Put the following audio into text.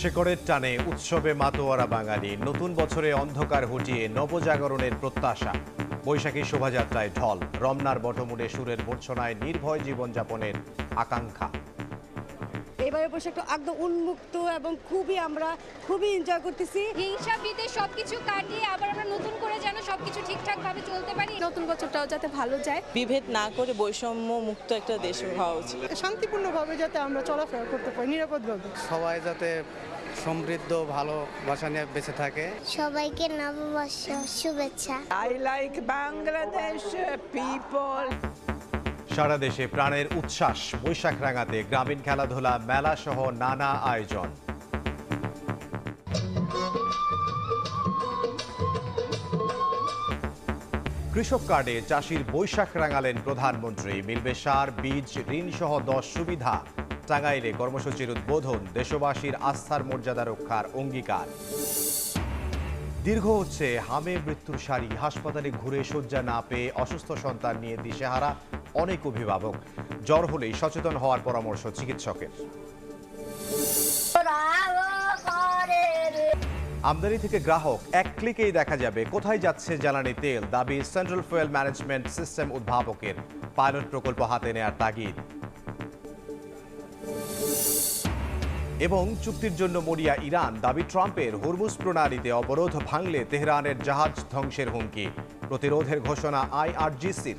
শেকড়ের টানে উৎসবে মাতোয়ারা বাঙালি, নতুন বছরে অন্ধকার হটিয়ে নবজাগরণের প্রত্যাশা। বৈশাখী শোভাযাত্রায় ঢল, রমনার বটমূলে সুরের মূর্ছনায় নির্ভয় জীবনযাপনের আকাঙ্ক্ষা। এবারে বৈশাখটা একদম উন্মুক্ত এবং আমরা খুবই এনজয় করতেছি। হিংসা বিদ্বেষ সবকিছু কাটিয়ে আবার আমরা নতুন করে যেন সবকিছু ঠিকঠাক ভাবে চলতে পারি, নতুন বছরটাও যাতে ভালো যায়, বিভেদ না করে বৈষম্য মুক্ত একটা দেশ হওয়া উচিত। শান্তিপূর্ণভাবে যাতে আমরা চলাফেরা করতে পারি, নিরাপদভাবে। সবাই যাতে সমৃদ্ধ ভালোবাসা নিয়ে বেঁচে থাকে। সবাইকে নববর্ষ শুভেচ্ছা। I like Bangladesh people. সারা দেশে প্রাণের উচ্ছ্বাস, বৈশাখ রাঙাতে গ্রামীণ খেলাধুলা, মেলা সহ নানা আয়োজন। কৃষক কার্ডে চাষির বৈশাখ রাঙালেন প্রধানমন্ত্রী। মিলবে সার, বীজ, ঋণ সহ 10 সুবিধা। টাঙ্গাইলে কর্মসূচির উদ্বোধন, দেশবাসীর আস্থার মর্যাদা রক্ষার অঙ্গীকার। দীর্ঘ হচ্ছে হামে মৃত্যুর সারি, হাসপাতালে ঘুরে শয্যা না পেয়ে অসুস্থ সন্তান নিয়ে দিশেহারা অনেক অভিভাবক। জ্বর হলেই সচেতন হওয়ার পরামর্শ চিকিৎসকের। আমদানি থেকে গ্রাহক এক ক্লিকেই দেখা যাবে কোথায় যাচ্ছে জ্বালানি তেল, দাবি সেন্ট্রাল ফুয়েল ম্যানেজমেন্ট সিস্টেম উদ্ভাবকের। পাইলট প্রকল্প হাতে নেয়ার তাগিদ। এবং চুক্তির জন্য মরিয়া ইরান, দাবি ট্রাম্পের। হরমুজ প্রণালীতে অবরোধ ভাঙলে তেহরানের জাহাজ ধ্বংসের হুমকি। প্রতিরোধের ঘোষণা IRGC'র।